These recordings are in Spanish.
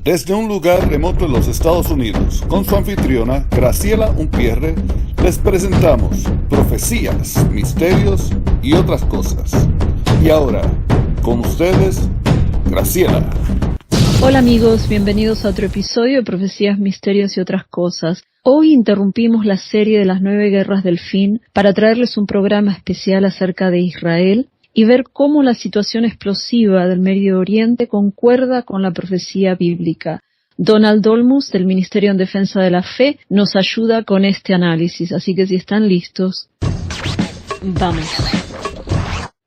Desde un lugar remoto en los Estados Unidos, con su anfitriona Graciela Unpierre, les presentamos Profecías, Misterios y otras cosas. Y ahora, con ustedes, Graciela. Hola amigos, bienvenidos a otro episodio de Profecías, Misterios y otras cosas. Hoy interrumpimos la serie de las 9 guerras del fin para traerles un programa especial acerca de Israel y ver cómo la situación explosiva del Medio Oriente concuerda con la profecía bíblica. Donald Olmus, del Ministerio en Defensa de la Fe, nos ayuda con este análisis, así que si están listos, vamos.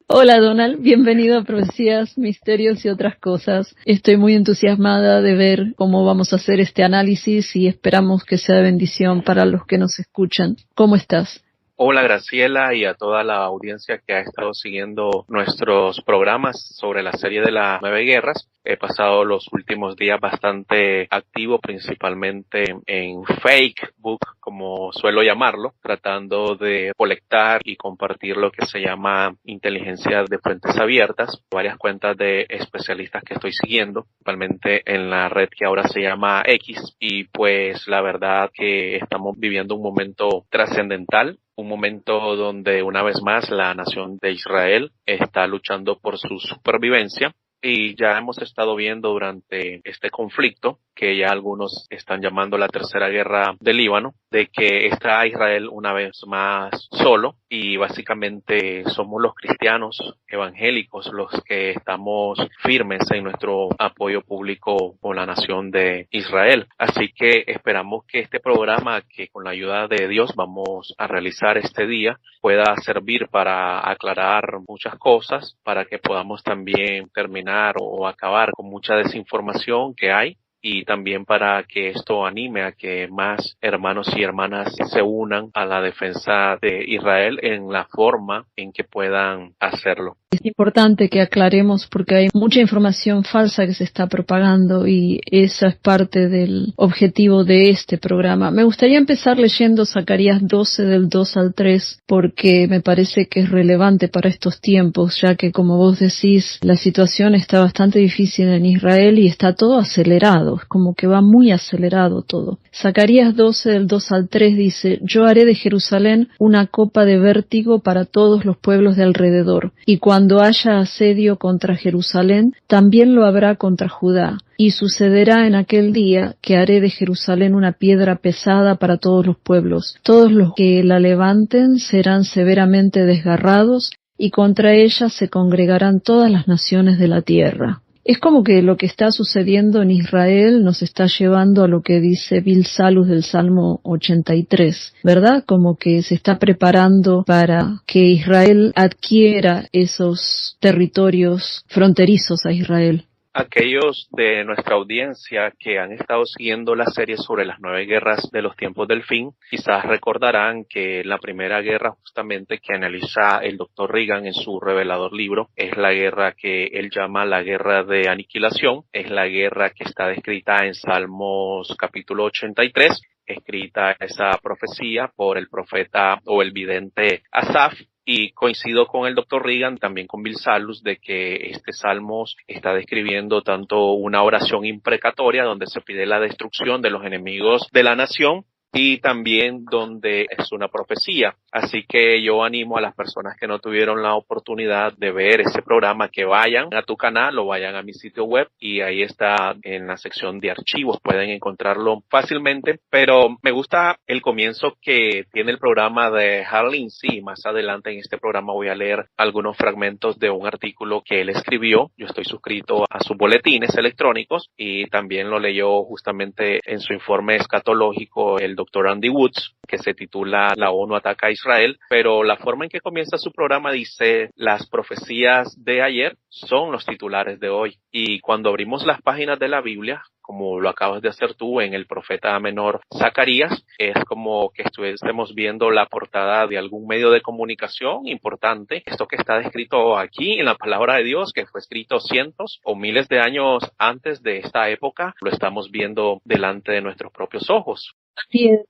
Hola Donald, bienvenido a Profecías, Misterios y otras cosas. Estoy muy entusiasmada de ver cómo vamos a hacer este análisis y esperamos que sea de bendición para los que nos escuchan. ¿Cómo estás? Hola Graciela y a toda la audiencia que ha estado siguiendo nuestros programas sobre la serie de las 9 guerras. He pasado los últimos días bastante activo, principalmente en Facebook, como suelo llamarlo, tratando de colectar y compartir lo que se llama inteligencia de fuentes abiertas, varias cuentas de especialistas que estoy siguiendo, principalmente en la red que ahora se llama X, y pues la verdad que estamos viviendo un momento trascendental. Un momento donde una vez más la nación de Israel está luchando por su supervivencia y ya hemos estado viendo durante este conflicto, que ya algunos están llamando la tercera guerra del Líbano, de que está Israel una vez más solo y básicamente somos los cristianos evangélicos los que estamos firmes en nuestro apoyo público con la nación de Israel. Así que esperamos que este programa, que con la ayuda de Dios vamos a realizar este día, pueda servir para aclarar muchas cosas, para que podamos también terminar o acabar con mucha desinformación que hay, y también para que esto anime a que más hermanos y hermanas se unan a la defensa de Israel en la forma en que puedan hacerlo. Es importante que aclaremos porque hay mucha información falsa que se está propagando y esa es parte del objetivo de este programa. Me gustaría empezar leyendo Zacarías 12 del 2 al 3 porque me parece que es relevante para estos tiempos, ya que como vos decís, la situación está bastante difícil en Israel y está todo acelerado, es como que va muy acelerado todo. Zacarías 12 del 2 al 3 dice: Yo haré de Jerusalén una copa de vértigo para todos los pueblos de alrededor, y cuando haya asedio contra Jerusalén, también lo habrá contra Judá. Y sucederá en aquel día que haré de Jerusalén una piedra pesada para todos los pueblos. Todos los que la levanten serán severamente desgarrados, y contra ella se congregarán todas las naciones de la tierra. Es como que lo que está sucediendo en Israel nos está llevando a lo que dice Bill Salus del Salmo 83, ¿verdad? Como que se está preparando para que Israel adquiera esos territorios fronterizos a Israel. Aquellos de nuestra audiencia que han estado siguiendo la serie sobre las 9 guerras de los tiempos del fin, quizás recordarán que la primera guerra justamente que analiza el Dr. Reagan en su revelador libro es la guerra que él llama la guerra de aniquilación, es la guerra que está descrita en Salmos capítulo 83, escrita esa profecía por el profeta o el vidente Asaf. Y coincido con el Dr. Reagan, también con Bill Salus, de que este Salmos está describiendo tanto una oración imprecatoria donde se pide la destrucción de los enemigos de la nación, y también donde es una profecía. Así que yo animo a las personas que no tuvieron la oportunidad de ver ese programa que vayan a tu canal o vayan a mi sitio web, y ahí está en la sección de archivos, pueden encontrarlo fácilmente. Pero me gusta el comienzo que tiene el programa de Hal Lindsey. Más adelante en este programa voy a leer algunos fragmentos de un artículo que él escribió. Yo estoy suscrito a sus boletines electrónicos y también lo leyó justamente en su informe escatológico el doctor Andy Woods, que se titula La ONU ataca a Israel, pero la forma en que comienza su programa dice: las profecías de ayer son los titulares de hoy. Y cuando abrimos las páginas de la Biblia, como lo acabas de hacer tú en el profeta menor Zacarías, es como que estuviésemos viendo la portada de algún medio de comunicación importante. Esto que está descrito aquí en la palabra de Dios, que fue escrito cientos o miles de años antes de esta época, lo estamos viendo delante de nuestros propios ojos.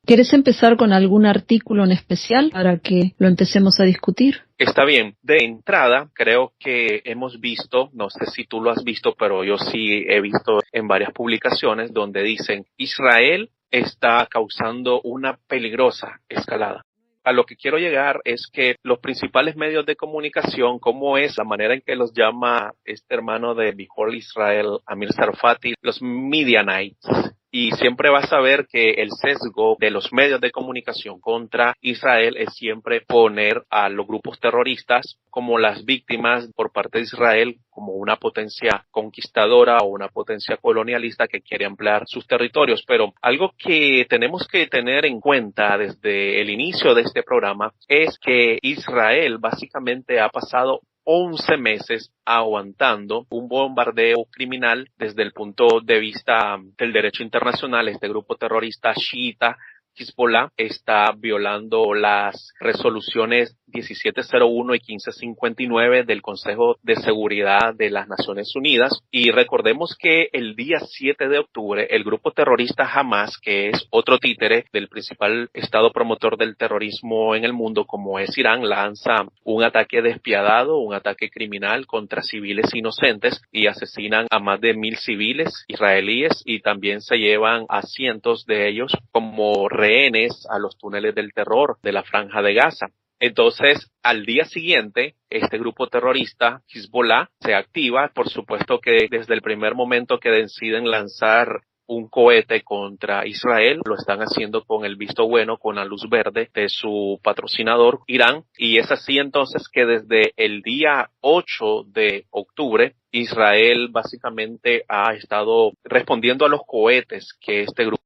¿Quieres empezar con algún artículo en especial para que lo empecemos a discutir? Está bien. De entrada, creo que hemos visto, no sé si tú lo has visto, pero yo sí he visto en varias publicaciones donde dicen: Israel está causando una peligrosa escalada. A lo que quiero llegar es que los principales medios de comunicación, como es la manera en que los llama este hermano de Bijol Israel, Amir Sarfati, los Midianites, y siempre vas a ver que el sesgo de los medios de comunicación contra Israel es siempre poner a los grupos terroristas como las víctimas por parte de Israel, como una potencia conquistadora o una potencia colonialista que quiere ampliar sus territorios. Pero algo que tenemos que tener en cuenta desde el inicio de este programa es que Israel básicamente ha pasado 11 meses aguantando un bombardeo criminal desde el punto de vista del derecho internacional. Este grupo terrorista chiita Hezbollah está violando las resoluciones 1701 y 1559 del Consejo de Seguridad de las Naciones Unidas. Y recordemos que el día 7 de octubre, el grupo terrorista Hamas, que es otro títere del principal estado promotor del terrorismo en el mundo, como es Irán, lanza un ataque despiadado, un ataque criminal contra civiles inocentes y asesinan a más de 1,000 civiles israelíes y también se llevan a cientos de ellos como rehenes a los túneles del terror de la Franja de Gaza. Entonces, al día siguiente, este grupo terrorista, Hezbollah, se activa. Por supuesto que desde el primer momento que deciden lanzar un cohete contra Israel, lo están haciendo con el visto bueno, con la luz verde de su patrocinador, Irán. Y es así entonces que desde el día 8 de octubre, Israel básicamente ha estado respondiendo a los cohetes que este grupo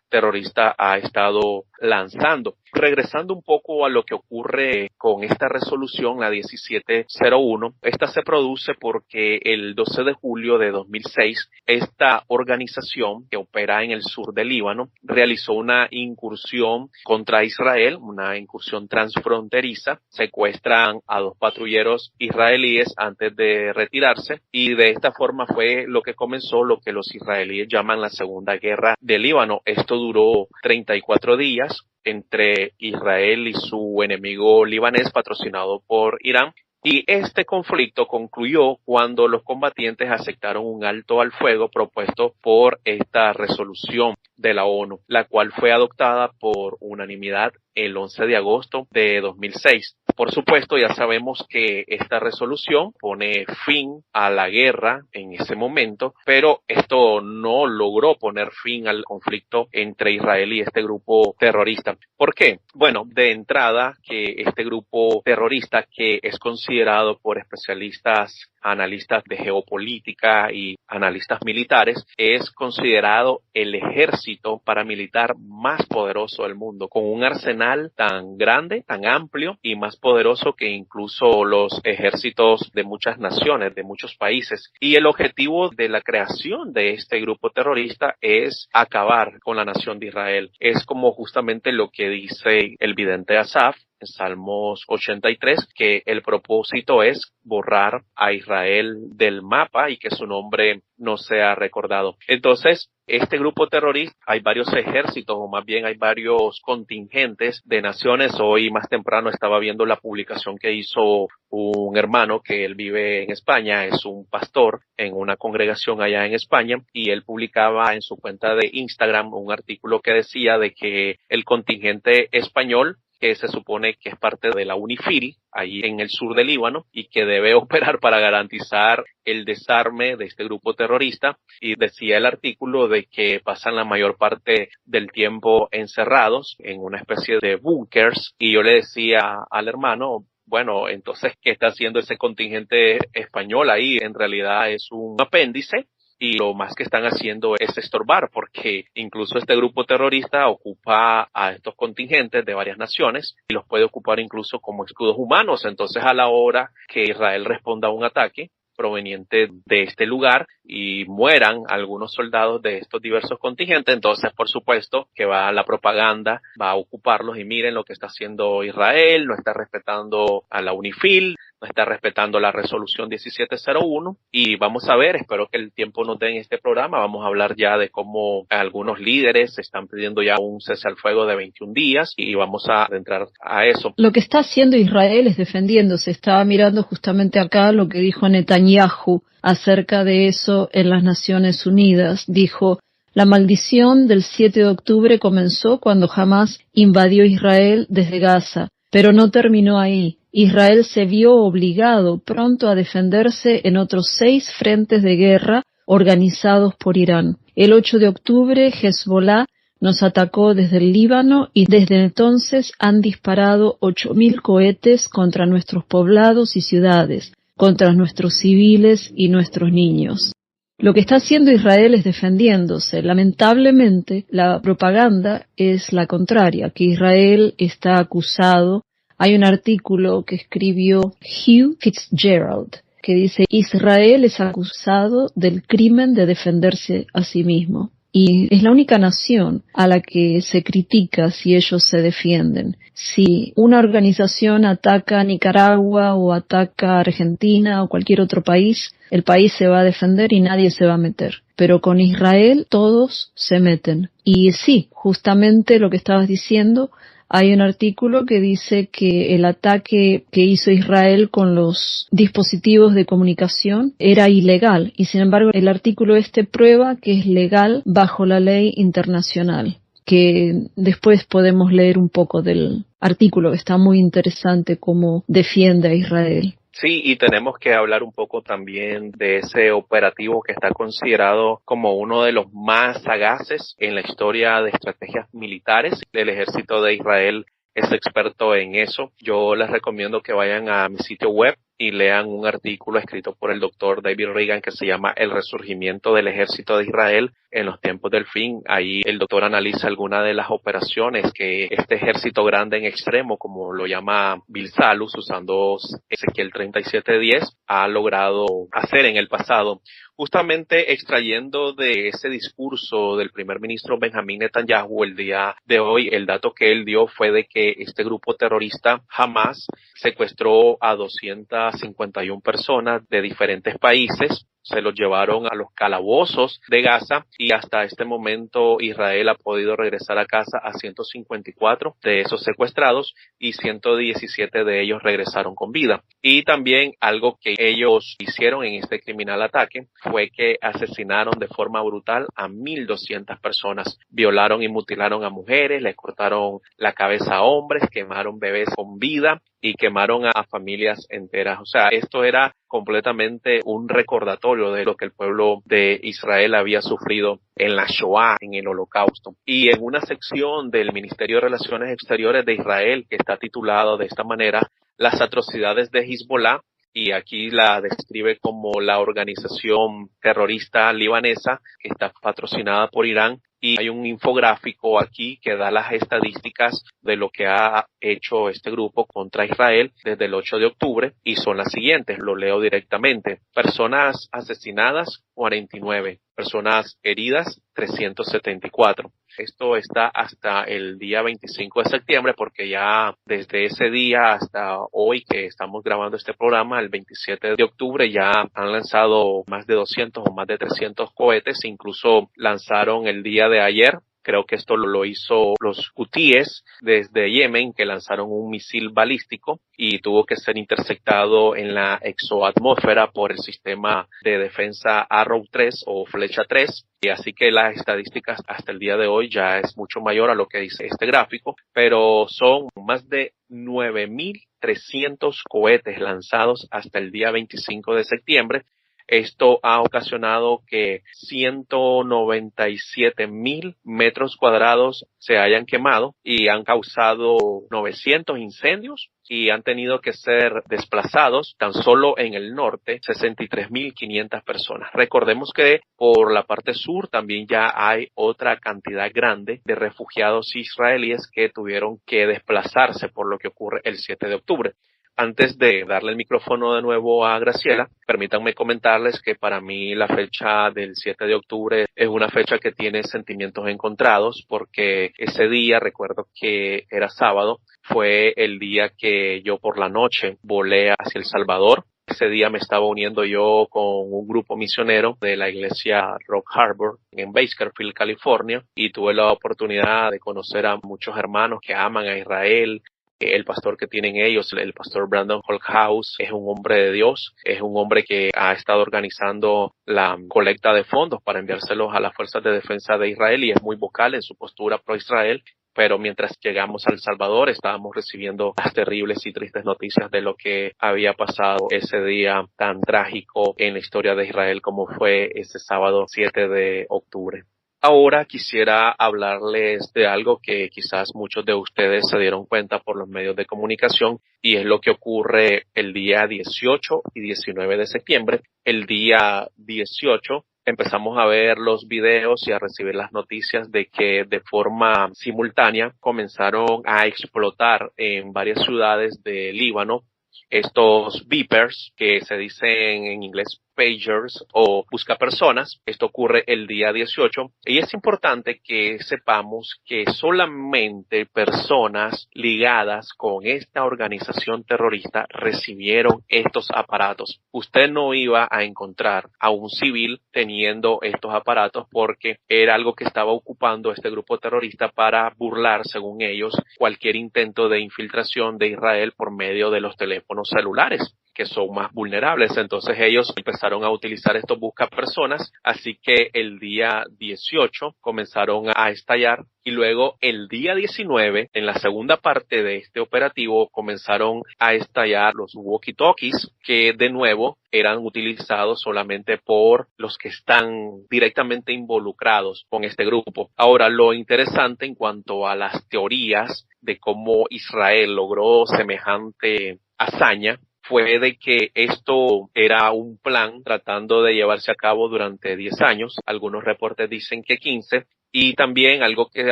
terrorista ha estado lanzando. Regresando un poco a lo que ocurre con esta resolución, la 1701, esta se produce porque el 12 de julio de 2006, esta organización que opera en el sur del Líbano realizó una incursión contra Israel, una incursión transfronteriza. Secuestran a 2 patrulleros israelíes antes de retirarse y de esta forma fue lo que comenzó lo que los israelíes llaman la Segunda Guerra del Líbano. Esto duró 34 días entre Israel y su enemigo libanés patrocinado por Irán. Y este conflicto concluyó cuando los combatientes aceptaron un alto al fuego propuesto por esta resolución de la ONU, la cual fue adoptada por unanimidad el 11 de agosto de 2006. Por supuesto, ya sabemos que esta resolución pone fin a la guerra en ese momento, pero esto no logró poner fin al conflicto entre Israel y este grupo terrorista. ¿Por qué? Bueno, de entrada, que este grupo terrorista, que es considerado por especialistas, analistas de geopolítica y analistas militares, es considerado el ejército paramilitar más poderoso del mundo, con un arsenal tan grande, tan amplio y más poderoso que incluso los ejércitos de muchas naciones, de muchos países. Y el objetivo de la creación de este grupo terrorista es acabar con la nación de Israel. Es como justamente lo que dice el vidente Asaf en Salmos 83, que el propósito es borrar a Israel del mapa y que su nombre no sea recordado. Entonces, este grupo terrorista, hay varios ejércitos, o más bien hay varios contingentes de naciones. Hoy más temprano estaba viendo la publicación que hizo un hermano que él vive en España, es un pastor en una congregación allá en España, y él publicaba en su cuenta de Instagram un artículo que decía de que el contingente español, que se supone que es parte de la UNIFIL, ahí en el sur del Líbano, y que debe operar para garantizar el desarme de este grupo terrorista. Y decía el artículo de que pasan la mayor parte del tiempo encerrados en una especie de búnkers. Y yo le decía al hermano, bueno, entonces, ¿qué está haciendo ese contingente español ahí? En realidad es un apéndice y lo más que están haciendo es estorbar, porque incluso este grupo terrorista ocupa a estos contingentes de varias naciones y los puede ocupar incluso como escudos humanos. Entonces, a la hora que Israel responda a un ataque proveniente de este lugar y mueran algunos soldados de estos diversos contingentes, entonces por supuesto que va la propaganda, va a ocuparlos y miren lo que está haciendo Israel, no está respetando a la UNIFIL, no está respetando la resolución 1701 y vamos a ver, espero que el tiempo nos dé en este programa, vamos a hablar ya de cómo algunos líderes están pidiendo ya un cese al fuego de 21 días y vamos a entrar a eso. Lo que está haciendo Israel es defendiéndose. Estaba mirando justamente acá lo que dijo Netanyahu acerca de eso en las Naciones Unidas. Dijo: la maldición del 7 de octubre comenzó cuando Hamás invadió Israel desde Gaza, pero no terminó ahí. Israel se vio obligado pronto a defenderse en otros 6 frentes de guerra organizados por Irán. El 8 de octubre, Hezbollah nos atacó desde el Líbano y desde entonces han disparado 8.000 cohetes contra nuestros poblados y ciudades, contra nuestros civiles y nuestros niños. Lo que está haciendo Israel es defendiéndose. Lamentablemente, la propaganda es la contraria, que Israel está acusado. Hay un artículo que escribió Hugh Fitzgerald que dice: Israel es acusado del crimen de defenderse a sí mismo. Y es la única nación a la que se critica si ellos se defienden. Si una organización ataca a Nicaragua o ataca a Argentina o cualquier otro país, el país se va a defender y nadie se va a meter. Pero con Israel todos se meten. Y sí, justamente lo que estabas diciendo, hay un artículo que dice que el ataque que hizo Israel con los dispositivos de comunicación era ilegal y sin embargo el artículo prueba que es legal bajo la ley internacional, que después podemos leer un poco del artículo, está muy interesante cómo defiende a Israel. Sí, y tenemos que hablar un poco también de ese operativo que está considerado como uno de los más sagaces en la historia de estrategias militares. El ejército de Israel es experto en eso. Yo les recomiendo que vayan a mi sitio web y lean un artículo escrito por el doctor David Reagan que se llama El resurgimiento del ejército de Israel en los tiempos del fin. Ahí el doctor analiza algunas de las operaciones que este ejército grande en extremo, como lo llama Bill Salus, usando Ezequiel 37:10, ha logrado hacer en el pasado. Justamente extrayendo de ese discurso del primer ministro Benjamín Netanyahu el día de hoy, el dato que él dio fue de que este grupo terrorista Hamás secuestró a 251 personas de diferentes países, se los llevaron a los calabozos de Gaza y hasta este momento Israel ha podido regresar a casa a 154 de esos secuestrados y 117 de ellos regresaron con vida. Y también algo que ellos hicieron en este criminal ataque fue que asesinaron de forma brutal a 1.200 personas. Violaron y mutilaron a mujeres, le cortaron la cabeza a hombres, quemaron bebés con vida y quemaron a familias enteras. O sea, esto era completamente un recordatorio de lo que el pueblo de Israel había sufrido en la Shoah, en el Holocausto. Y en una sección del Ministerio de Relaciones Exteriores de Israel que está titulado de esta manera, Las atrocidades de Hezbollah, y aquí la describe como la organización terrorista libanesa que está patrocinada por Irán. Y hay un infográfico aquí que da las estadísticas de lo que ha hecho este grupo contra Israel desde el 8 de octubre y son las siguientes, lo leo directamente. Personas asesinadas, 49. Personas heridas, 374. Esto está hasta el día 25 de septiembre porque ya desde ese día hasta hoy que estamos grabando este programa, el 27 de octubre, ya han lanzado más de 200 o más de 300 cohetes, incluso lanzaron el día de ayer. Creo que esto lo hizo los hutíes desde Yemen, que lanzaron un misil balístico y tuvo que ser interceptado en la exoatmósfera por el sistema de defensa Arrow 3 o Flecha 3. Y así que las estadísticas hasta el día de hoy ya es mucho mayor a lo que dice este gráfico, pero son más de 9.300 cohetes lanzados hasta el día 25 de septiembre. Esto ha ocasionado que 197,000 metros cuadrados se hayan quemado y han causado 900 incendios y han tenido que ser desplazados tan solo en el norte 63,500 personas. Recordemos que por la parte sur también ya hay otra cantidad grande de refugiados israelíes que tuvieron que desplazarse por lo que ocurre el 7 de octubre. Antes de darle el micrófono de nuevo a Graciela, permítanme comentarles que para mí la fecha del 7 de octubre es una fecha que tiene sentimientos encontrados porque ese día, recuerdo que era sábado, fue el día que yo por la noche volé hacia El Salvador. Ese día me estaba uniendo yo con un grupo misionero de la iglesia Rock Harbor en Bakersfield, California, y tuve la oportunidad de conocer a muchos hermanos que aman a Israel. El pastor que tienen ellos, el pastor Brandon Holthaus, es un hombre de Dios, es un hombre que ha estado organizando la colecta de fondos para enviárselos a las fuerzas de defensa de Israel y es muy vocal en su postura pro-Israel. Pero mientras llegamos a El Salvador estábamos recibiendo las terribles y tristes noticias de lo que había pasado ese día tan trágico en la historia de Israel como fue ese sábado 7 de octubre. Ahora quisiera hablarles de algo que quizás muchos de ustedes se dieron cuenta por los medios de comunicación y es lo que ocurre el día 18 y 19 de septiembre. El día 18 empezamos a ver los videos y a recibir las noticias de que de forma simultánea comenzaron a explotar en varias ciudades de Líbano estos beepers que se dicen en inglés pagers o buscapersonas. Esto ocurre el día 18 y es importante que sepamos que solamente personas ligadas con esta organización terrorista recibieron estos aparatos. Usted no iba a encontrar a un civil teniendo estos aparatos porque era algo que estaba ocupando este grupo terrorista para burlar, según ellos, cualquier intento de infiltración de Israel por medio de los teléfonos celulares, que son más vulnerables. Entonces ellos empezaron a utilizar estos buscapersonas, así que el día 18 comenzaron a estallar y luego el día 19, en la segunda parte de este operativo, comenzaron a estallar los walkie-talkies que de nuevo eran utilizados solamente por los que están directamente involucrados con este grupo. Ahora, lo interesante en cuanto a las teorías de cómo Israel logró semejante hazaña fue de que esto era un plan tratando de llevarse a cabo durante 10 años. Algunos reportes dicen que 15. Y también algo que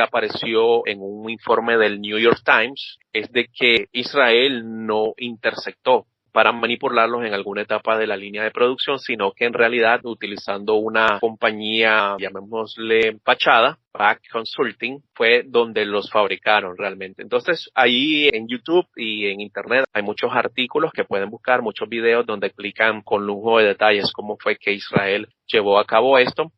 apareció en un informe del New York Times es de que Israel no interceptó para manipularlos en alguna etapa de la línea de producción, sino que en realidad utilizando una compañía, llamémosle fachada, Back Consulting, fue donde los fabricaron realmente. Entonces, ahí en YouTube y en Internet hay muchos artículos que pueden buscar, muchos videos donde explican con lujo de detalles cómo fue que Israel llevó a cabo esto.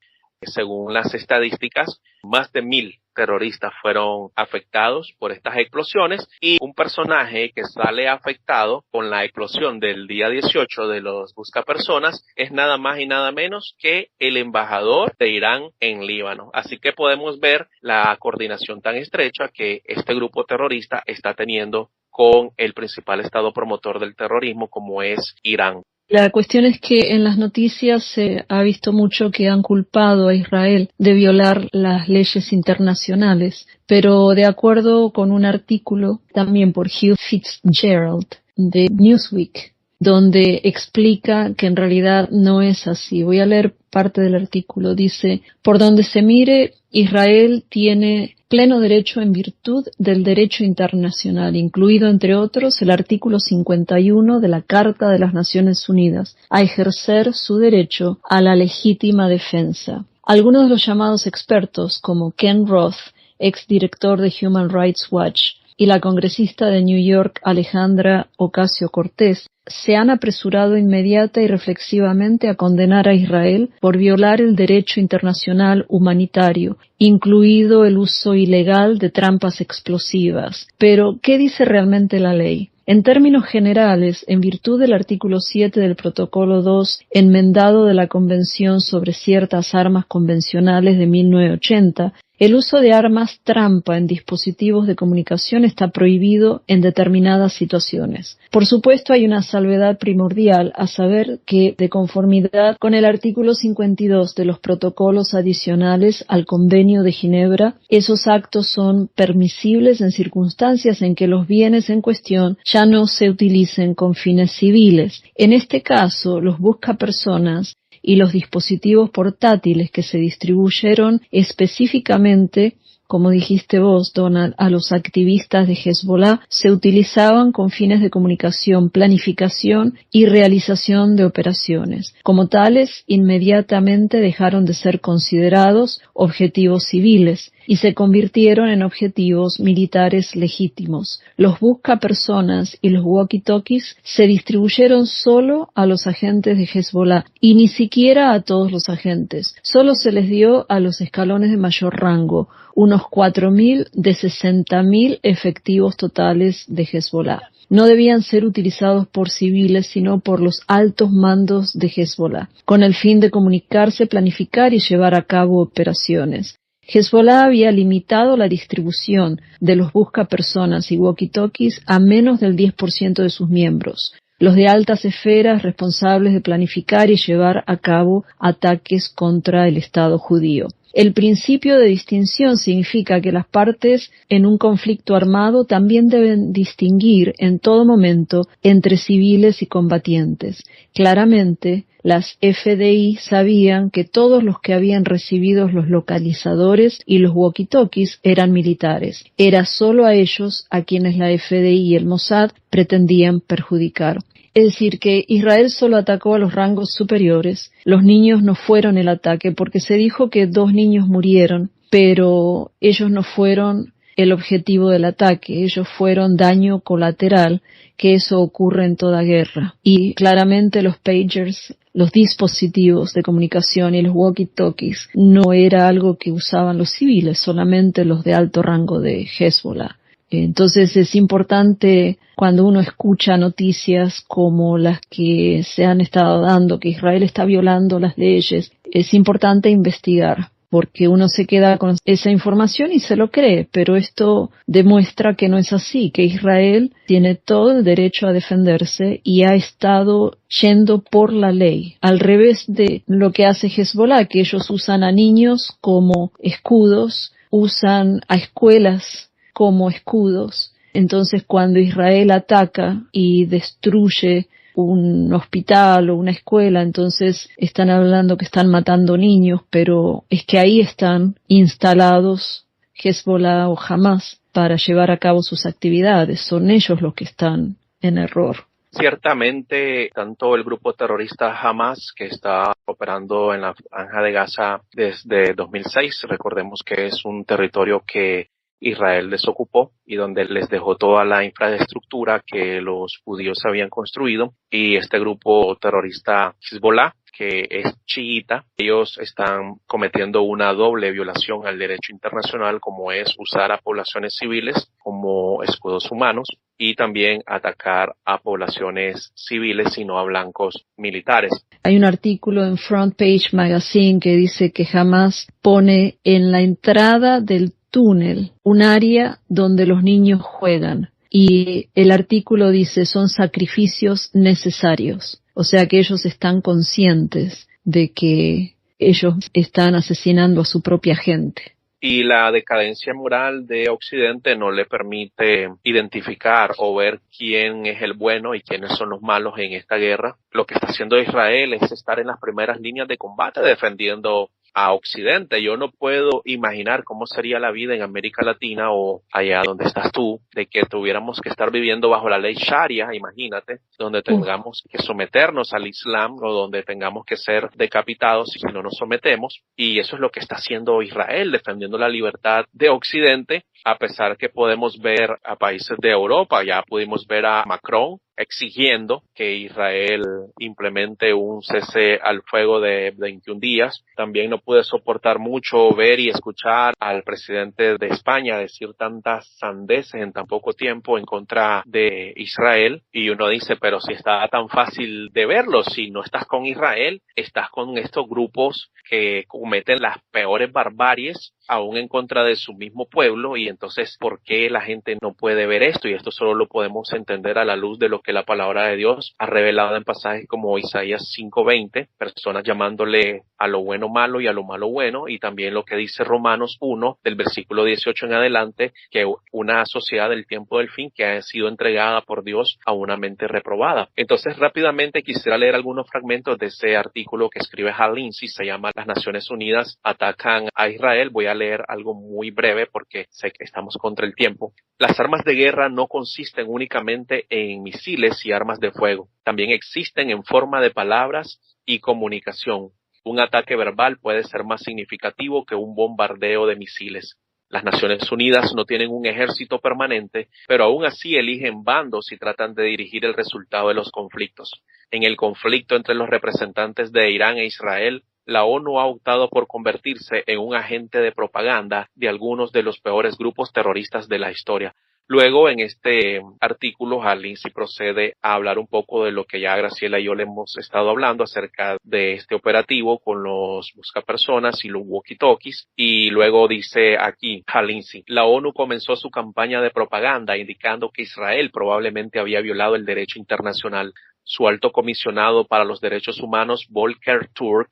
Según las estadísticas, más de 1,000 terroristas fueron afectados por estas explosiones y un personaje que sale afectado con la explosión del día 18 de los buscapersonas es nada más y nada menos que el embajador de Irán en Líbano. Así que podemos ver la coordinación tan estrecha que este grupo terrorista está teniendo con el principal estado promotor del terrorismo como es Irán. La cuestión es que en las noticias se ha visto mucho que han culpado a Israel de violar las leyes internacionales, pero de acuerdo con un artículo también por Hugh Fitzgerald de Newsweek, donde explica que en realidad no es así. Voy a leer parte del artículo. Dice: por donde se mire, Israel tiene pleno derecho en virtud del derecho internacional, incluido entre otros el artículo 51 de la Carta de las Naciones Unidas, a ejercer su derecho a la legítima defensa. Algunos de los llamados expertos, como Ken Roth, exdirector de Human Rights Watch, y la congresista de New York, Alejandra Ocasio-Cortez, se han apresurado inmediata y reflexivamente a condenar a Israel por violar el derecho internacional humanitario, incluido el uso ilegal de trampas explosivas. Pero, ¿qué dice realmente la ley? En términos generales, en virtud del artículo 7 del Protocolo 2, enmendado de la Convención sobre ciertas armas convencionales de 1980, El uso de armas trampa en dispositivos de comunicación está prohibido en determinadas situaciones. Por supuesto, hay una salvedad primordial, a saber que, de conformidad con el artículo 52 de los protocolos adicionales al Convenio de Ginebra, esos actos son permisibles en circunstancias en que los bienes en cuestión ya no se utilicen con fines civiles. En este caso, los buscapersonas y los dispositivos portátiles que se distribuyeron específicamente, como dijiste vos, Donald, a los activistas de Hezbollah, se utilizaban con fines de comunicación, planificación y realización de operaciones. Como tales, inmediatamente dejaron de ser considerados objetivos civiles y se convirtieron en objetivos militares legítimos. Los buscapersonas y los walkie-talkies se distribuyeron solo a los agentes de Hezbollah y ni siquiera a todos los agentes. Solo se les dio a los escalones de mayor rango, unos 4.000 de 60.000 efectivos totales de Hezbollah. No debían ser utilizados por civiles, sino por los altos mandos de Hezbollah, con el fin de comunicarse, planificar y llevar a cabo operaciones. Hezbollah había limitado la distribución de los buscapersonas y walkie-talkies a menos del 10% de sus miembros, los de altas esferas responsables de planificar y llevar a cabo ataques contra el Estado judío. El principio de distinción significa que las partes en un conflicto armado también deben distinguir en todo momento entre civiles y combatientes. Claramente, las FDI sabían que todos los que habían recibido los localizadores y los walkie-talkies eran militares. Era solo a ellos a quienes la FDI y el Mossad pretendían perjudicar. Es decir, que Israel solo atacó a los rangos superiores. Los niños no fueron el ataque porque se dijo que 2 niños murieron, pero ellos no fueron el objetivo del ataque. Ellos fueron daño colateral, que eso ocurre en toda guerra. Y claramente los pagers, los dispositivos de comunicación y los walkie-talkies no era algo que usaban los civiles, solamente los de alto rango de Hezbollah. Entonces es importante, cuando uno escucha noticias como las que se han estado dando, que Israel está violando las leyes, es importante investigar, porque uno se queda con esa información y se lo cree, pero esto demuestra que no es así, que Israel tiene todo el derecho a defenderse y ha estado yendo por la ley, al revés de lo que hace Hezbollah, que ellos usan a niños como escudos, usan a escuelas como escudos. Entonces, cuando Israel ataca y destruye un hospital o una escuela, entonces están hablando que están matando niños, pero es que ahí están instalados Hezbollah o Hamas para llevar a cabo sus actividades. Son ellos los que están en error. Ciertamente, tanto el grupo terrorista Hamas, que está operando en la Franja de Gaza desde 2006, recordemos que es un territorio que Israel desocupó y donde les dejó toda la infraestructura que los judíos habían construido, y este grupo terrorista Hezbollah, que es chiita, ellos están cometiendo una doble violación al derecho internacional, como es usar a poblaciones civiles como escudos humanos y también atacar a poblaciones civiles y no a blancos militares. Hay un artículo en Front Page Magazine que dice que Hamas pone en la entrada del túnel un área donde los niños juegan, y el artículo dice son sacrificios necesarios, o sea que ellos están conscientes de que ellos están asesinando a su propia gente. Y la decadencia moral de Occidente no le permite identificar o ver quién es el bueno y quiénes son los malos en esta guerra. Lo que está haciendo Israel es estar en las primeras líneas de combate defendiendo a Occidente. Yo no puedo imaginar cómo sería la vida en América Latina o allá donde estás tú, de que tuviéramos que estar viviendo bajo la ley Sharia, imagínate, donde tengamos que someternos al Islam o donde tengamos que ser decapitados si no nos sometemos. Y eso es lo que está haciendo Israel, defendiendo la libertad de Occidente, a pesar que podemos ver a países de Europa. Ya pudimos ver a Macron exigiendo que Israel implemente un cese al fuego de 21 días. También no pude soportar mucho ver y escuchar al presidente de España decir tantas sandeces en tan poco tiempo en contra de Israel, y uno dice, pero si está tan fácil de verlo, si no estás con Israel, estás con estos grupos que cometen las peores barbaries aún en contra de su mismo pueblo, y entonces, ¿por qué la gente no puede ver esto? Y esto solo lo podemos entender a la luz de lo que la palabra de Dios ha revelado en pasajes como Isaías 5:20, personas llamándole a lo bueno malo y a lo malo bueno, y también lo que dice Romanos 1, del versículo 18 en adelante, que una sociedad del tiempo del fin que ha sido entregada por Dios a una mente reprobada. Entonces, rápidamente quisiera leer algunos fragmentos de ese artículo que escribe Hal Lindsey, se llama Las Naciones Unidas atacan a Israel. Voy a leer algo muy breve porque sé que estamos contra el tiempo. Las armas de guerra no consisten únicamente en misiles y armas de fuego. También existen en forma de palabras y comunicación. Un ataque verbal puede ser más significativo que un bombardeo de misiles. Las Naciones Unidas no tienen un ejército permanente, pero aún así eligen bandos y tratan de dirigir el resultado de los conflictos. En el conflicto entre los representantes de Irán e Israel, la ONU ha optado por convertirse en un agente de propaganda de algunos de los peores grupos terroristas de la historia. Luego, en este artículo, Hal Lindsey procede a hablar un poco de lo que ya Graciela y yo le hemos estado hablando acerca de este operativo con los buscapersonas y los walkie-talkies. Y luego dice aquí Hal Lindsey, la ONU comenzó su campaña de propaganda indicando que Israel probablemente había violado el derecho internacional. Su alto comisionado para los derechos humanos, Volker Turk,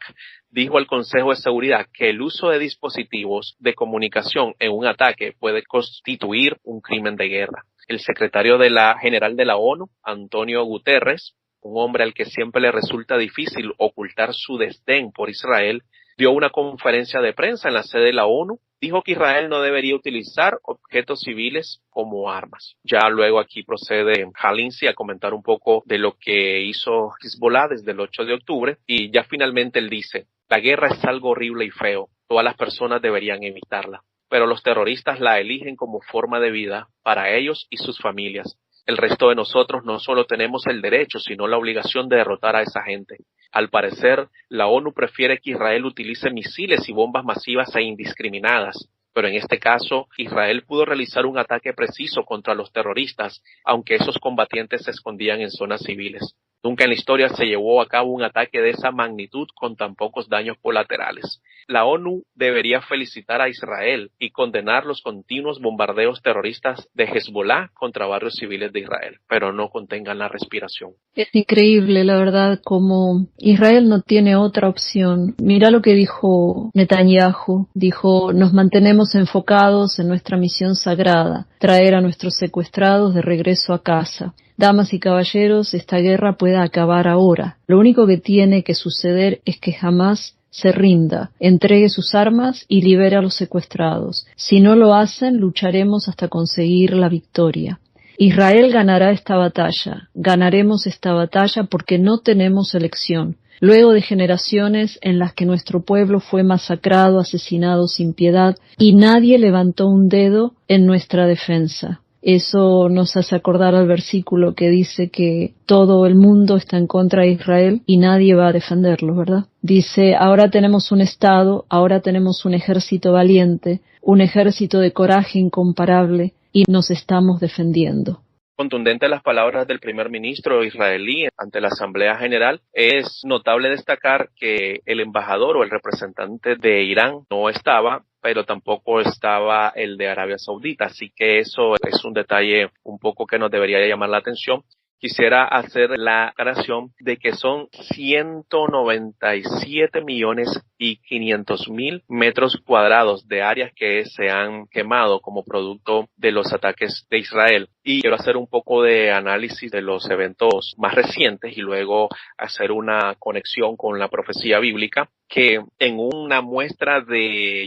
dijo al Consejo de Seguridad que el uso de dispositivos de comunicación en un ataque puede constituir un crimen de guerra. El secretario general de la ONU, Antonio Guterres, un hombre al que siempre le resulta difícil ocultar su desdén por Israel, dio una conferencia de prensa en la sede de la ONU. Dijo que Israel no debería utilizar objetos civiles como armas. Ya luego aquí procede Hal Lindsey a comentar un poco de lo que hizo Hezbollah desde el 8 de octubre y ya finalmente él dice, la guerra es algo horrible y feo, todas las personas deberían evitarla, pero los terroristas la eligen como forma de vida para ellos y sus familias. El resto de nosotros no solo tenemos el derecho, sino la obligación de derrotar a esa gente. Al parecer, la ONU prefiere que Israel utilice misiles y bombas masivas e indiscriminadas, pero en este caso, Israel pudo realizar un ataque preciso contra los terroristas, aunque esos combatientes se escondían en zonas civiles. Nunca en la historia se llevó a cabo un ataque de esa magnitud con tan pocos daños colaterales. La ONU debería felicitar a Israel y condenar los continuos bombardeos terroristas de Hezbollah contra barrios civiles de Israel, pero no contengan la respiración. Es increíble, la verdad, como Israel no tiene otra opción. Mira lo que dijo Netanyahu. Dijo, nos mantenemos enfocados en nuestra misión sagrada, traer a nuestros secuestrados de regreso a casa. Damas y caballeros, esta guerra puede acabar ahora. Lo único que tiene que suceder es que Hamás se rinda, entregue sus armas y libere a los secuestrados. Si no lo hacen, lucharemos hasta conseguir la victoria. Israel ganará esta batalla. Ganaremos esta batalla porque no tenemos elección. Luego de generaciones en las que nuestro pueblo fue masacrado, asesinado sin piedad, y nadie levantó un dedo en nuestra defensa. Eso nos hace acordar al versículo que dice que todo el mundo está en contra de Israel y nadie va a defenderlo, ¿verdad? Dice, ahora tenemos un Estado, ahora tenemos un ejército valiente, un ejército de coraje incomparable y nos estamos defendiendo. Contundente las palabras del primer ministro israelí ante la Asamblea General. Es notable destacar que el embajador o el representante de Irán no estaba, pero tampoco estaba el de Arabia Saudita, así que eso es un detalle un poco que nos debería llamar la atención. Quisiera hacer la aclaración de que son 197.500.000 metros cuadrados de áreas que se han quemado como producto de los ataques de Israel. Y quiero hacer un poco de análisis de los eventos más recientes y luego hacer una conexión con la profecía bíblica, que en una muestra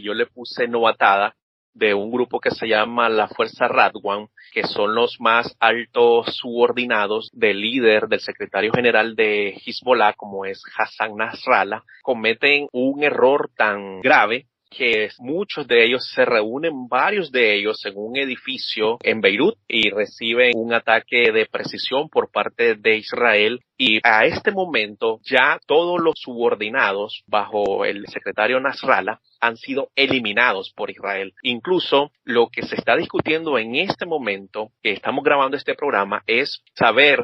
yo le puse novatada, de un grupo que se llama la Fuerza Radwan, que son los más altos subordinados del líder, del secretario general de Hezbollah, como es Hassan Nasrallah, cometen un error tan grave que muchos de ellos se reúnen, varios de ellos, en un edificio en Beirut y reciben un ataque de precisión por parte de Israel Y a este momento ya todos los subordinados bajo el secretario Nasrallah han sido eliminados por Israel. Incluso lo que se está discutiendo en este momento, que estamos grabando este programa, es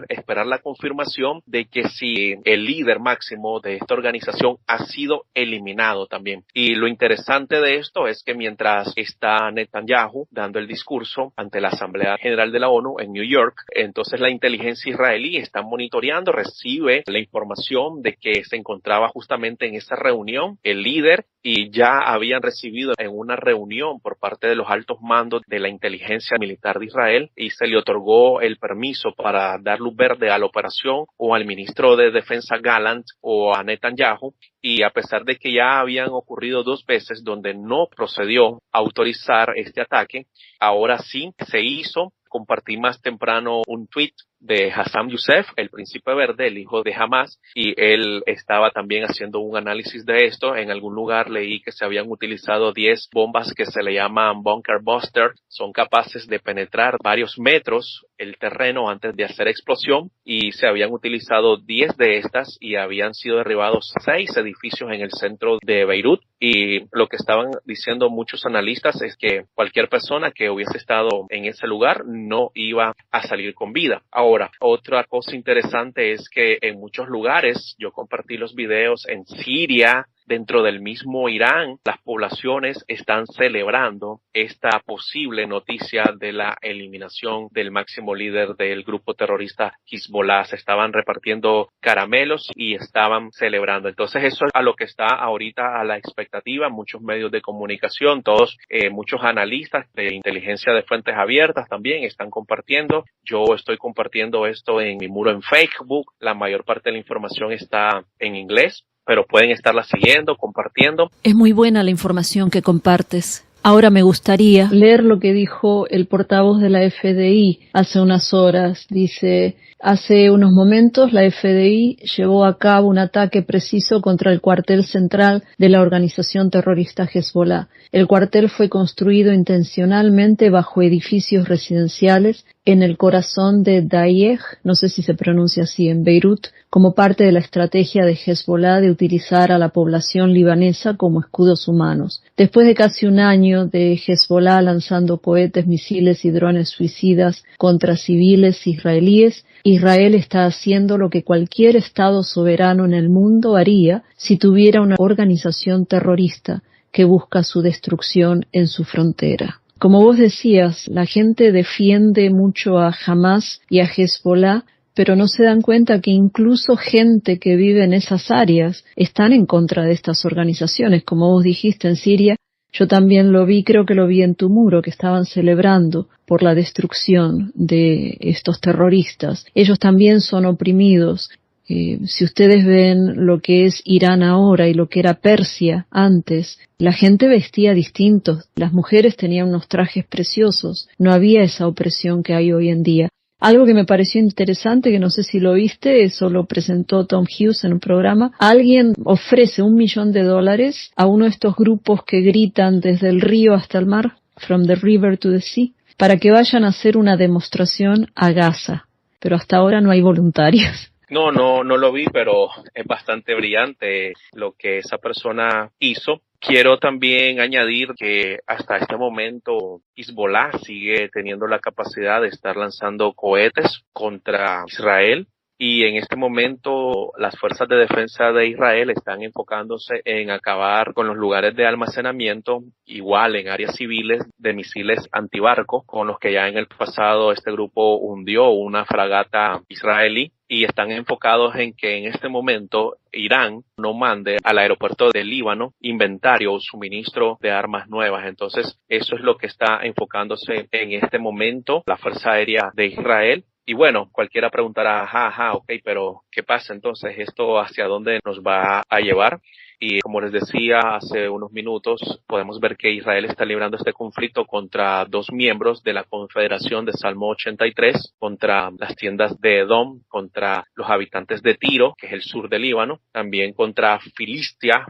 esperar la confirmación de que si el líder máximo de esta organización ha sido eliminado también. Y lo interesante de esto es que mientras está Netanyahu dando el discurso ante la Asamblea General de la ONU en New York, entonces la inteligencia israelí está monitoreando, recibe la información de que se encontraba justamente en esa reunión el líder, y ya habían recibido en una reunión por parte de los altos mandos de la inteligencia militar de Israel, y se le otorgó el permiso para dar luz verde a la operación o al ministro de Defensa Gallant o a Netanyahu. Y a pesar de que ya habían ocurrido 2 veces donde no procedió a autorizar este ataque, ahora sí se hizo. Compartí más temprano un tweet de Hassam Youssef, el príncipe verde, el hijo de Hamas, y él estaba también haciendo un análisis de esto. En algún lugar leí que se habían utilizado 10 bombas que se le llaman bunker buster. Son capaces de penetrar varios metros el terreno antes de hacer explosión, y se habían utilizado 10 de estas y habían sido derribados 6 edificios en el centro de Beirut. Y lo que estaban diciendo muchos analistas es que cualquier persona que hubiese estado en ese lugar no iba a salir con vida. Ahora, otra cosa interesante es que en muchos lugares, yo compartí los videos en Siria, dentro del mismo Irán, las poblaciones están celebrando esta posible noticia de la eliminación del máximo líder del grupo terrorista Hezbollah. Se estaban repartiendo caramelos y estaban celebrando. Entonces eso es a lo que está ahorita a la expectativa. Muchos medios de comunicación, muchos analistas de inteligencia de fuentes abiertas también están compartiendo. Yo estoy compartiendo esto en mi muro en Facebook. La mayor parte de la información está en inglés, pero pueden estarla siguiendo, compartiendo. Es muy buena la información que compartes. Ahora me gustaría leer lo que dijo el portavoz de la FDI hace unas horas. Dice: hace unos momentos la FDI llevó a cabo un ataque preciso contra el cuartel central de la organización terrorista Hezbollah. El cuartel fue construido intencionalmente bajo edificios residenciales en el corazón de Daiyeh, no sé si se pronuncia así, en Beirut, como parte de la estrategia de Hezbollah de utilizar a la población libanesa como escudos humanos. Después de casi un año de Hezbollah lanzando cohetes, misiles y drones suicidas contra civiles israelíes, Israel está haciendo lo que cualquier Estado soberano en el mundo haría si tuviera una organización terrorista que busca su destrucción en su frontera. Como vos decías, la gente defiende mucho a Hamas y a Hezbollah, pero no se dan cuenta que incluso gente que vive en esas áreas están en contra de estas organizaciones. Como vos dijiste, en Siria, yo también lo vi, creo que lo vi en tu muro, que estaban celebrando por la destrucción de estos terroristas. Ellos también son oprimidos. Si ustedes ven lo que es Irán ahora y lo que era Persia antes, la gente vestía distinto. Las mujeres tenían unos trajes preciosos. No había esa opresión que hay hoy en día. Algo que me pareció interesante, que no sé si lo viste, eso lo presentó Tom Hughes en un programa. Alguien ofrece $1 millón a uno de estos grupos que gritan desde el río hasta el mar, from the river to the sea, para que vayan a hacer una demostración a Gaza. Pero hasta ahora no hay voluntarios. No lo vi, pero es bastante brillante lo que esa persona hizo. Quiero también añadir que hasta este momento Hezbollah sigue teniendo la capacidad de estar lanzando cohetes contra Israel, y en este momento las fuerzas de defensa de Israel están enfocándose en acabar con los lugares de almacenamiento, igual en áreas civiles, de misiles antibarco, con los que ya en el pasado este grupo hundió una fragata israelí. Y están enfocados en que en este momento Irán no mande al aeropuerto de Líbano inventario o suministro de armas nuevas. Entonces, eso es lo que está enfocándose en este momento la Fuerza Aérea de Israel. Y bueno, cualquiera preguntará, ok, pero ¿qué pasa entonces? ¿Esto hacia dónde nos va a llevar? Y como les decía hace unos minutos, podemos ver que Israel está librando este conflicto contra 2 miembros de la Confederación de Salmo 83, contra las tiendas de Edom, contra los habitantes de Tiro, que es el sur del Líbano, también contra Filistea,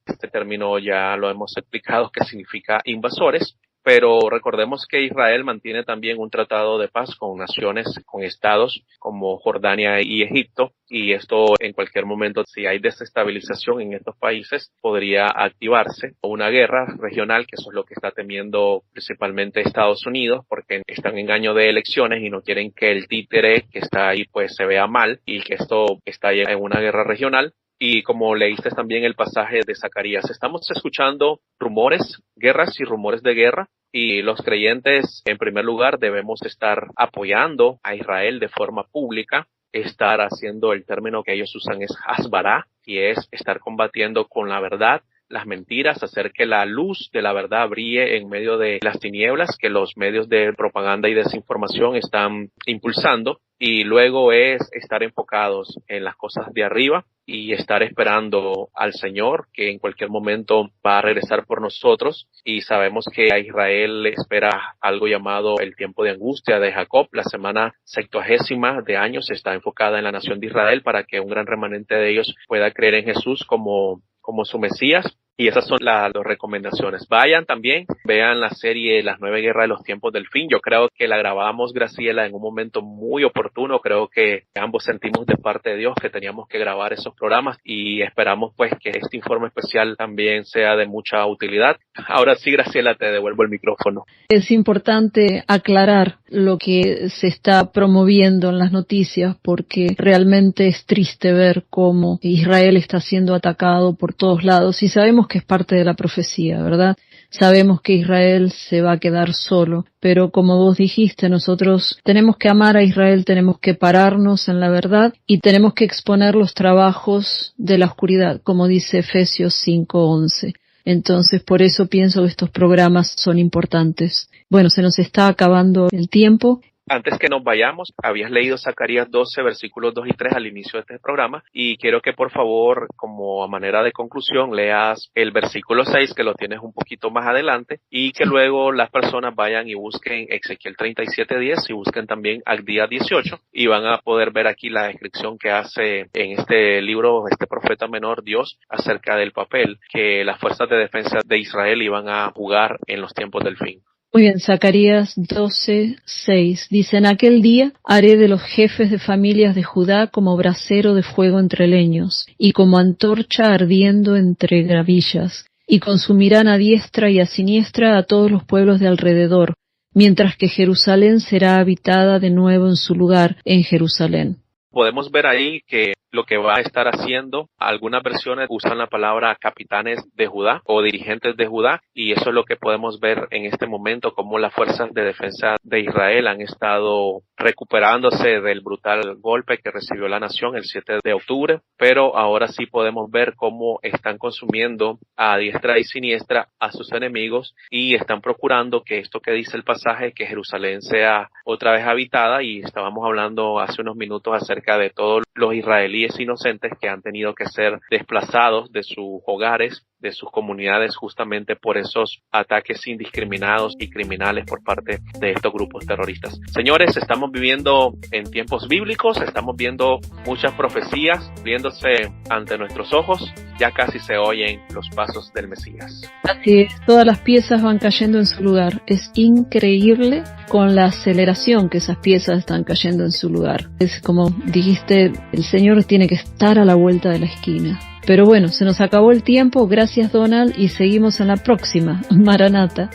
este término ya lo hemos explicado que significa invasores, pero recordemos que Israel mantiene también un tratado de paz con naciones, con estados como Jordania y Egipto, y esto en cualquier momento, si hay desestabilización en estos países, podría activarse una guerra regional, que eso es lo que está temiendo principalmente Estados Unidos, porque están en año de elecciones y no quieren que el títere que está ahí pues se vea mal y que esto estalle en una guerra regional. Y como leíste también el pasaje de Zacarías, estamos escuchando rumores, guerras y rumores de guerra, y los creyentes en primer lugar debemos estar apoyando a Israel de forma pública, estar haciendo el término que ellos usan es hasbará, y es estar combatiendo con la verdad las mentiras, hacer que la luz de la verdad brille en medio de las tinieblas que los medios de propaganda y desinformación están impulsando, y luego es estar enfocados en las cosas de arriba y estar esperando al Señor, que en cualquier momento va a regresar por nosotros, y sabemos que a Israel le espera algo llamado el tiempo de angustia de Jacob. La semana 70 de años está enfocada en la nación de Israel para que un gran remanente de ellos pueda creer en Jesús como su Mesías. Y esas son las recomendaciones. Vayan también, vean la serie Las 9 Guerras de los Tiempos del Fin. Yo creo que la grabamos, Graciela, en un momento muy oportuno. Creo que ambos sentimos de parte de Dios que teníamos que grabar esos programas, y esperamos pues que este informe especial también sea de mucha utilidad. Ahora sí, Graciela, te devuelvo el micrófono. Es importante aclarar lo que se está promoviendo en las noticias, porque realmente es triste ver cómo Israel está siendo atacado por todos lados, y sabemos que es parte de la profecía, ¿verdad? Sabemos que Israel se va a quedar solo, pero como vos dijiste, nosotros tenemos que amar a Israel, tenemos que pararnos en la verdad y tenemos que exponer los trabajos de la oscuridad, como dice Efesios 5:11. Entonces, por eso pienso que estos programas son importantes. Bueno, se nos está acabando el tiempo. Antes que nos vayamos, habías leído Zacarías 12, versículos 2 y 3 al inicio de este programa, y quiero que por favor, como a manera de conclusión, leas el versículo 6, que lo tienes un poquito más adelante, y que luego las personas vayan y busquen Ezequiel 37:10 y busquen también Agdías 18, y van a poder ver aquí la descripción que hace en este libro este profeta menor, Dios, acerca del papel que las fuerzas de defensa de Israel iban a jugar en los tiempos del fin. Muy bien, Zacarías 12:6 dice: en aquel día haré de los jefes de familias de Judá como brasero de fuego entre leños, y como antorcha ardiendo entre gravillas, y consumirán a diestra y a siniestra a todos los pueblos de alrededor, mientras que Jerusalén será habitada de nuevo en su lugar en Jerusalén. Podemos ver ahí que lo que va a estar haciendo, algunas versiones usan la palabra capitanes de Judá o dirigentes de Judá, y eso es lo que podemos ver en este momento, cómo las fuerzas de defensa de Israel han estado recuperándose del brutal golpe que recibió la nación el 7 de octubre, pero ahora sí podemos ver cómo están consumiendo a diestra y siniestra a sus enemigos, y están procurando que esto que dice el pasaje, que Jerusalén sea otra vez habitada, y estábamos hablando hace unos minutos acerca de todos los israelíes inocentes que han tenido que ser desplazados de sus hogares, de sus comunidades, justamente por esos ataques indiscriminados y criminales por parte de estos grupos terroristas. Señores, estamos viviendo en tiempos bíblicos, estamos viendo muchas profecías viéndose ante nuestros ojos, ya casi se oyen los pasos del Mesías. Así es, todas las piezas van cayendo en su lugar. Es increíble con la aceleración que esas piezas están cayendo en su lugar. Es como dijiste, el Señor tiene que estar a la vuelta de la esquina. Pero bueno, se nos acabó el tiempo. Gracias, Donald, y seguimos en la próxima. Maranata.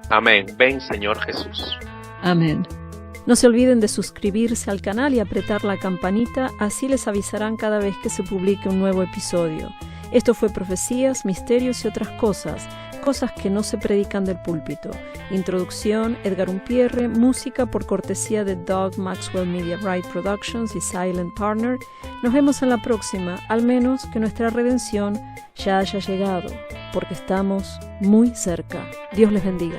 Amén. Ven, Señor Jesús. Amén. No se olviden de suscribirse al canal y apretar la campanita, así les avisarán cada vez que se publique un nuevo episodio. Esto fue Profecías, Misterios y otras cosas que no se predican del púlpito. Introducción, Edgar Umpierre, música por cortesía de Doug Maxwell Media Right Productions y Silent Partner. Nos vemos en la próxima, al menos que nuestra redención ya haya llegado, porque estamos muy cerca. Dios les bendiga.